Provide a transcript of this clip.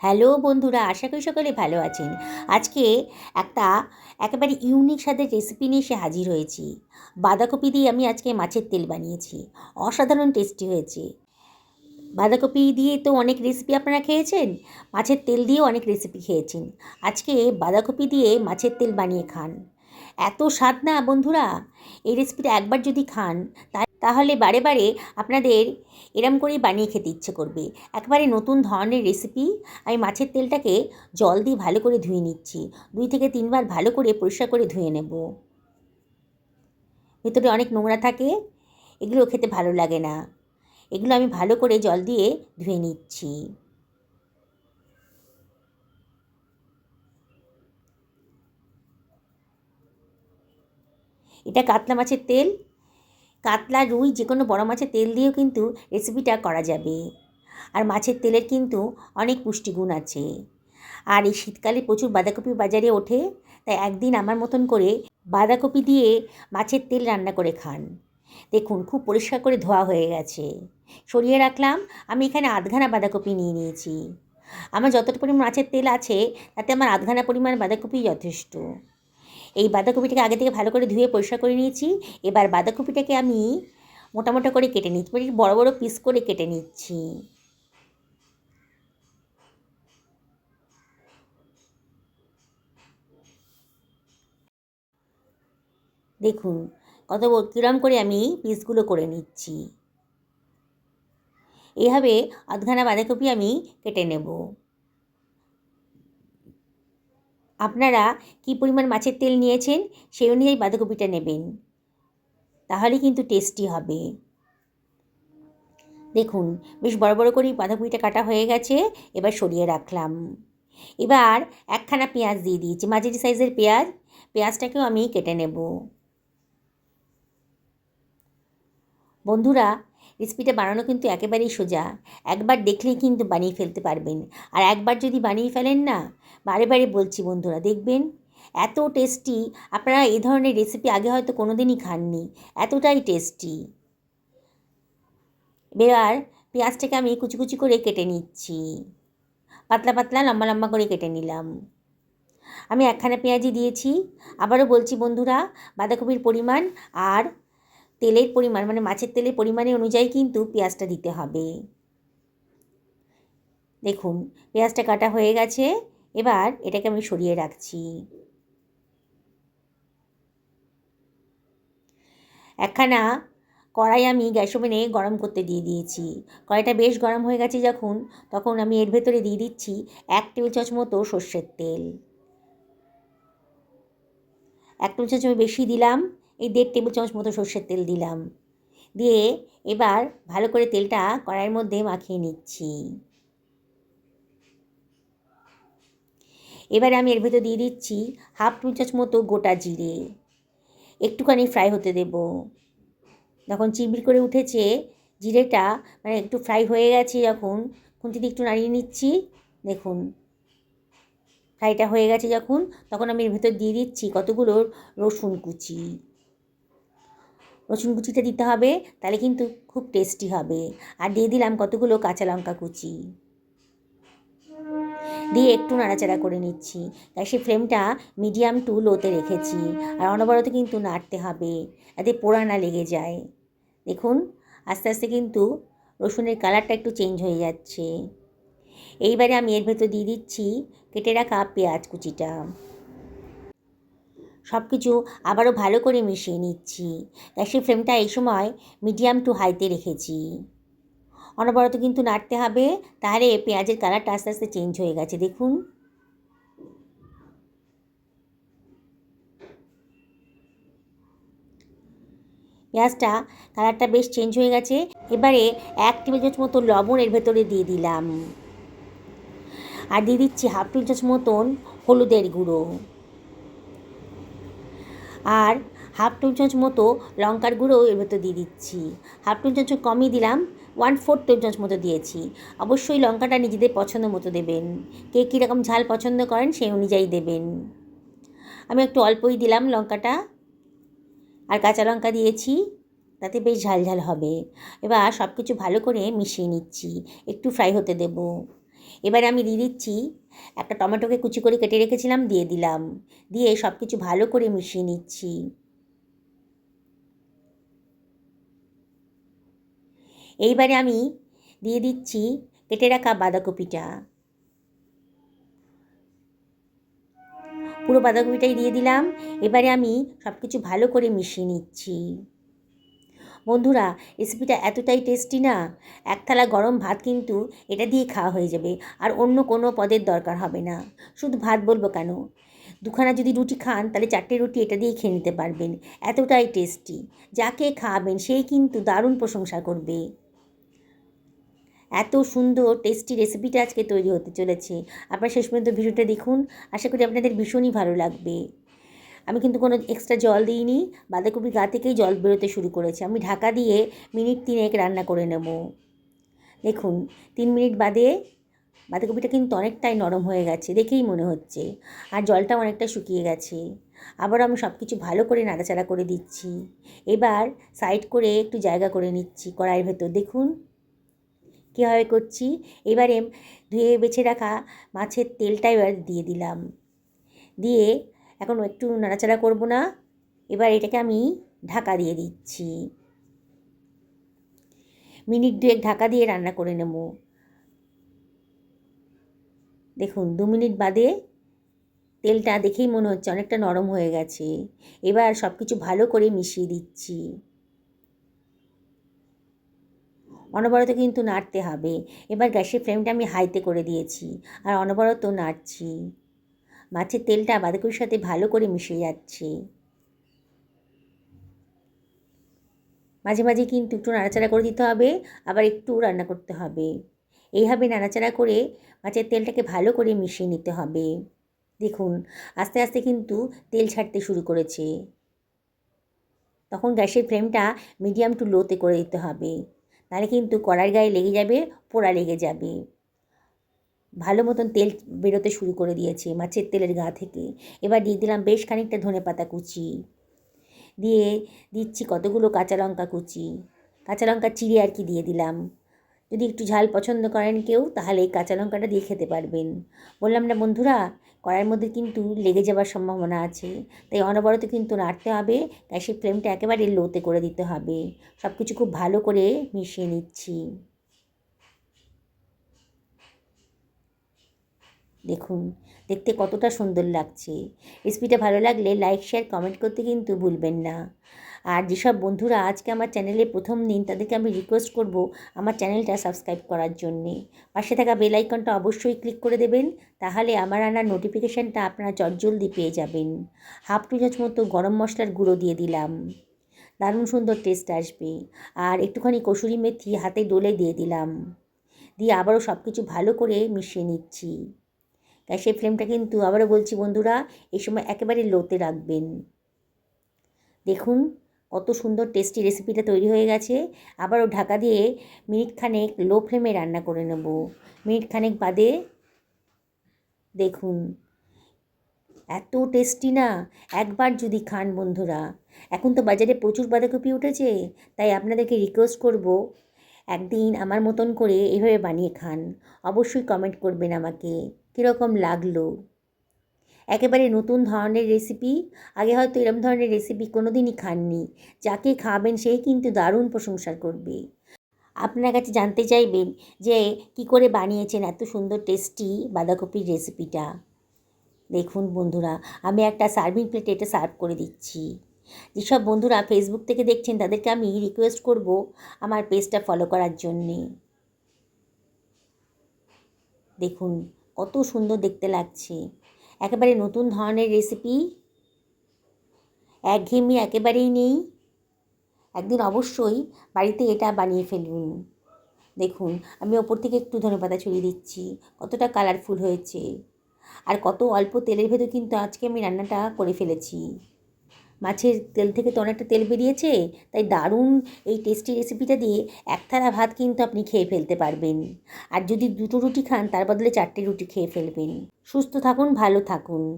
Hello বন্ধুরা, আশা করি সকলে ভালো আছেন। আজকে একটা একেবারে ইউনিক স্বাদের রেসিপি নিয়ে এসে হাজির হয়েছি। বাঁধাকপি দিয়ে আমি আজকে মাছের তেল বানিয়েছি। অসাধারণ টেস্টি হয়েছে। বাঁধাকপি দিয়ে তো অনেক রেসিপি আপনারা খেয়েছেন, মাছের তেল দিয়েও অনেক রেসিপি খেয়েছেন। আজকে বাঁধাকপি দিয়ে মাছের তেল বানিয়ে খান। এত স্বাদ না বন্ধুরা, এই রেসিপিটা একবার যদি খান তাহলে বারে বারে আপনাদের এরম করেই বানিয়ে খেতে ইচ্ছে করবে। একেবারে নতুন ধরনের রেসিপি। আমি মাছের তেলটাকে জল দিয়ে ভালো করে ধুয়ে নিচ্ছি। 2 থেকে 3 বার ভালো করে পরিষ্কার করে ধুয়ে নেব। ভেতরে অনেক নোংরা থাকে, এগুলো খেতে ভালো লাগে না। এগুলো আমি ভালো করে জল দিয়ে ধুয়ে নিচ্ছি। এটা কাতলা মাছের তেল। কাতলা, রুই যে কোনো বড় মাছের তেল দিয়েও কিন্তু রেসিপিটা করা যাবে। আর মাছের তেলের কিন্তু অনেক পুষ্টিগুণ আছে। আর এই শীতকালে প্রচুর বাঁধাকপি বাজারে ওঠে, তাই একদিন আমার মতন করে বাঁধাকপি দিয়ে মাছের তেল রান্না করে খান। দেখুন, খুব পরিষ্কার করে ধোয়া হয়ে গেছে। সরিয়ে রাখলাম। আমি এখানে আধখানা বাঁধাকপি নিয়ে নিয়েছি। আমার যতটা পরিমাণ মাছের তেল আছে তাতে আমার আধখানা পরিমাণ বাঁধাকপি যথেষ্ট। এই বাঁধাকপিটাকে আগে থেকে ভালো করে ধুয়ে পরিষ্কার করে নিয়েছি। এবার বাঁধাকপিটাকে আমি মোটা মোটা করে কেটে নিচ্ছি, বড় বড় পিস করে কেটে নিচ্ছি। দেখুন কত কিরম করে আমি পিসগুলো করে নিচ্ছি। এইভাবে আধখানা বাঁধাকপি আমি কেটে নেব। আপনারা কী পরিমাণ মাছের তেল নিয়েছেন সেই অনুযায়ী বাঁধাকপিটা নেবেন, তাহলে কিন্তু টেস্টি হবে। দেখুন, বেশ বড় বড় করেই বাঁধাকপিটা কাটা হয়ে গেছে। এবার সরিয়ে রাখলাম। এবার একখানা পেঁয়াজ দিয়ে দিয়েছি, মাঝারি সাইজের পেঁয়াজ। পেঁয়াজটাকেও আমি কেটে নেব। বন্ধুরা, রেসিপিটা বানানো কিন্তু একেবারেই সোজা। একবার দেখলেই কিন্তু বানিয়ে ফেলতে পারবেন। আর একবার যদি বানিয়ে ফেলেন না, বারে বারে বলছি বন্ধুরা, দেখবেন এত টেস্টি। আপনারা এই ধরনের রেসিপি আগে হয়তো কোনো দিনই খাননি, এতটাই টেস্টি। এবার পেঁয়াজটাকে আমি কুচি কুচি করে কেটে নিচ্ছি। পাতলা পাতলা লম্বা লম্বা করে কেটে নিলাম। আমি একখানা পেঁয়াজই দিয়েছি। আবারও বলছি বন্ধুরা, বাঁধাকপির পরিমাণ আর তেলের পরিমাণ, মানে মাছের তেলের পরিমাণের অনুযায়ী কিন্তু পেঁয়াজটা দিতে হবে। দেখুন, পেঁয়াজটা কাটা হয়ে গেছে। এবার এটাকে আমি সরিয়ে রাখছি। একখানা কড়াই আমি গ্যাস ওভেনে গরম করতে দিয়ে দিয়েছি। কড়াইটা বেশ গরম হয়ে গেছে যখন, তখন আমি এর ভেতরে দিয়ে দিচ্ছি 1 টেবিল চামচ মতো সর্ষের তেল। 1 টেবিল চামচ বেশি দিলাম, এই 1.5 টেবিল চামচ মতো সর্ষের তেল দিলাম। দিয়ে এবার ভালো করে তেলটা কড়াইয়ের মধ্যে মাখিয়ে নিচ্ছি। এবারে আমি এর ভেতর দিয়ে দিচ্ছি 1/2 টেবিল চামচ মতো গোটা জিরে। একটুখানি ফ্রাই হতে দেব। যখন চিরবির করে উঠেছে জিরেটা, মানে একটু ফ্রাই হয়ে গেছে যখন, খুন্তি দিয়ে একটু নাড়িয়ে নিচ্ছি। দেখুন, ফ্রাইটা হয়ে গেছে যখন, তখন আমি এর ভেতর দিয়ে দিচ্ছি কতগুলো রসুন কুচি। রসুন কুচিটা দিতে হবে, তাহলে কিন্তু খুব টেস্টি হবে। আর দিয়ে দিলাম কতগুলো কাঁচা লঙ্কা কুচি। দিয়ে একটু নাড়াচাড়া করে নিচ্ছি। গ্যাসের ফ্লেমটা মিডিয়াম টু লোতে রেখেছি। আর অনবরত কিন্তু নাড়তে হবে, যাতে পোড়া না লেগে যায়। দেখুন, আস্তে আস্তে কিন্তু রসুনের কালারটা একটু চেঞ্জ হয়ে যাচ্ছে। এইবারে আমি এর ভেতর দিয়ে দিচ্ছি কেটে রাখা পেঁয়াজ কুচিটা। সব কিছু আবারও ভালো করে মিশিয়ে নিচ্ছি। গ্যাসের ফ্লেমটা এই সময় মিডিয়াম টু হাইতে রেখেছি। অনবরত কিন্তু নাড়তে হবে, তাহলে পেঁয়াজের কালারটা আস্তে আস্তে চেঞ্জ হয়ে গেছে। দেখুন, পেঁয়াজটা কালারটা বেশ চেঞ্জ হয়ে গেছে। এবারে 1 টেবিল চামচ মতো লবণ এর ভেতরে দিয়ে দিলাম। আর দিয়ে দিচ্ছি 1/2 টেবিল চামচ মতন হলুদের গুঁড়ো। আর 1/2 টেবিল চামচ মতো লঙ্কার গুঁড়ো এর ভেতর দিয়ে দিচ্ছি। 1/2 টেবিল চামচ কমই দিলাম, 1/4 টেবিল চামচ মতো দিয়েছি। অবশ্যই লঙ্কাটা নিজেদের পছন্দ মতো দেবেন। কে কীরকম ঝাল পছন্দ করেন সেই অনুযায়ী দেবেন। আমি একটু অল্পই দিলাম লঙ্কাটা। আর কাঁচা লঙ্কা দিয়েছি, তাতে বেশ ঝাল ঝাল হবে। এবার সব কিছু ভালো করে মিশিয়ে নিচ্ছি, একটু ফ্রাই হতে দেব। এবার আমি দিয়ে দিচ্ছি একটা টমেটোকে কুচি করে কেটে রেখেছিলাম, দিয়ে দিলাম। দিয়ে সব কিছু ভালো করে মিশিয়ে নিচ্ছি। এইবারে আমি দিয়ে দিচ্ছি কেটে রাখা বাঁধাকপিটা। পুরো বাঁধাকপিটাই দিয়ে দিলাম। এবারে আমি সব কিছু ভালো করে মিশিয়ে নিচ্ছি। বন্ধুরা, রেসিপিটা এতটাই টেস্টি না, এক থালা গরম ভাত কিন্তু এটা দিয়ে খাওয়া হয়ে যাবে, আর অন্য কোনো পদের দরকার হবে না। শুধু ভাত বলবো কেন, দুখানা যদি রুটি খান তাহলে 4টে রুটি এটা দিয়ে খেয়ে নিতে পারবেন। এতটাই টেস্টি, যাকে খাওয়াবেন সেই কিন্তু দারুণ প্রশংসা করবে। এত সুন্দর টেস্টি রেসিপিটা আজকে তৈরি হতে চলেছে। আপনারা শেষ পর্যন্ত ভিডিওটা দেখুন, আশা করি আপনাদের ভীষণই ভালো লাগবে। আমি কিন্তু কোনো এক্সট্রা জল দিইনি, বাঁধাকপির গা থেকেই জল বেরোতে শুরু করেছে। আমি ঢাকা দিয়ে মিনিট 3 রান্না করে নেব। দেখুন 3 মিনিট বাদে বাঁধাকপিটা কিন্তু অনেকটাই নরম হয়ে গেছে, দেখেই মনে হচ্ছে, আর জলটাও অনেকটা শুকিয়ে গেছে। আবার আমি সব কিছু ভালো করে নাড়াচাড়া করে দিচ্ছি। এবার সাইড করে একটু জায়গা করে নিচ্ছি কড়াইয়ের ভেতর। দেখুন কীভাবে করছি। এবারে ধুয়ে বেছে রাখা মাছের তেলটা এবার দিয়ে দিলাম। দিয়ে এখন একটু নাড়াচাড়া করব না, এবার এটাকে আমি ঢাকা দিয়ে দিচ্ছি। মিনিট 2 ঢাকা দিয়ে রান্না করে নেব। দেখুন 2 মিনিট বাদে তেলটা দেখেই মনে হচ্ছে অনেকটা নরম হয়ে গেছে। এবার সব কিছু ভালো করে মিশিয়ে দিচ্ছি। অনবরত কিন্তু নাড়তে হবে। এবার গ্যাসের ফ্লেমটা আমি হাইতে করে দিয়েছি, আর অনবরত নাড়ছি। মাছের তেলটা বাঁধাকপির সাথে ভালো করে মিশে যাচ্ছে। মাঝে মাঝে কিন্তু একটু নাড়াচাড়া করে দিতে হবে, আবার একটু রান্না করতে হবে। এইভাবে নাড়াচাড়া করে মাছের তেলটাকে ভালো করে মিশিয়ে নিতে হবে। দেখুন আস্তে আস্তে কিন্তু তেল ছাড়তে শুরু করেছে। তখন গ্যাসের ফ্লেমটা মিডিয়াম টু লোতে করে দিতে হবে, নাহলে কিন্তু কড়াইয়ের গায়ে লেগে যাবে, পোড়া লেগে যাবে। ভালো মতন তেল বেরোতে শুরু করে দিয়েছে মাছের তেলের গা থেকে। এবার দিয়ে দিলাম বেশ খানিকটা ধনেপাতা কুচি, দিয়ে দিচ্ছি কতগুলো কাঁচা লঙ্কা কুচি, কাঁচা লঙ্কা চিড়ে আর কি দিয়ে দিলাম। যদি একটু ঝাল পছন্দ করেন কেউ, তাহলে এই কাঁচা লঙ্কাটা দিয়ে খেতে পারবেন। বললাম না বন্ধুরা, কড়াইয়ের মধ্যে কিন্তু লেগে যাওয়ার সম্ভাবনা আছে, তাই অনবরত কিন্তু নাড়তে হবে। গ্যাসের ফ্লেমটা একেবারে লোতে করে দিতে হবে। সব কিছু খুব ভালো করে মিশিয়ে নিচ্ছি। দেখুন দেখতে কতটা সুন্দর লাগছে। রেসিপিটা ভালো লাগলে লাইক শেয়ার কমেন্ট করতে কিন্তু ভুলবেন না। আর যেসব বন্ধুরা আজকে আমার চ্যানেলে প্রথম দিন, তাদেরকে আমি রিকোয়েস্ট করব আমার চ্যানেলটা সাবস্ক্রাইব করার জন্যে। পাশে থাকা বেল আইকনটা অবশ্যই ক্লিক করে দেবেন, তাহলে আমার আনার নোটিফিকেশানটা আপনারা চটজলদি পেয়ে যাবেন। হাফ চামচ মতো গরম মশলার গুঁড়ো দিয়ে দিলাম, দারুণ সুন্দর টেস্ট আসবে। আর একটুখানি কসুরি মেথি হাতে ডলে দিয়ে দিলাম। দিয়ে আবারও সব কিছু ভালো করে মিশিয়ে নিচ্ছি। গ্যাসের ফ্লেমটা কিন্তু আবারও বলছি বন্ধুরা, এই সময় একেবারে লোতে রাখবেন। দেখুন কত সুন্দর টেস্টি রেসিপিটা তৈরি হয়ে গেছে। আবারও ঢাকা দিয়ে মিনিট খানেক লো ফ্লেমে রান্না করে নেব। মিনিট খানেক বাদে দেখুন এত টেস্টি না, একবার যদি খান বন্ধুরা। এখন তো বাজারে প্রচুর বাঁধাকপি উঠেছে, তাই আপনাদেরকে রিকোয়েস্ট করব একদিন আমার মতন করে এভাবে বানিয়ে খান। অবশ্যই কমেন্ট করবেন আমাকে কীরকম লাগলো। একেবারে নতুন ধরনের রেসিপি, আগে হয়তো এরম ধরনের রেসিপি কোনো দিনই খাননি। যাকে খাবেন সেই কিন্তু দারুণ প্রশংসা করবে। আপনার কাছে জানতে চাইবেন যে কি করে বানিয়েছেন এত সুন্দর টেস্টি বাঁধাকপির রেসিপিটা। দেখুন বন্ধুরা, আমি একটা সার্ভিং প্লেটে এটা সার্ভ করে দিচ্ছি। যেসব বন্ধুরা ফেসবুক থেকে দেখছেন তাদেরকে আমি রিকোয়েস্ট করব আমার পেজটা ফলো করার জন্যে। দেখুন কত সুন্দর দেখতে লাগছে, একেবারে নতুন ধরনের রেসিপি, একঘেয়েমি একেবারেই নেই। একদিন অবশ্যই বাড়িতে এটা বানিয়ে ফেলুন। দেখুন আমি ওপর থেকে একটু ধনেপাতা ছড়িয়ে দিচ্ছি, কতটা কালারফুল হয়েছে। আর কত অল্প তেলের ভেতর কিন্তু আজকে আমি রান্নাটা করে ফেলেছি। মাছের তেল থেকে তো অনেকটা তেল বেরিয়েছে, তাই দারুণ এই টেস্টি রেসিপিটা দিয়ে এক থালা ভাত কিন্তু আপনি খেয়ে ফেলতে পারবেন। আর যদি 2টো রুটি খান তার বদলে 4টে রুটি খেয়ে ফেলবেন। সুস্থ থাকুন, ভালো থাকুন।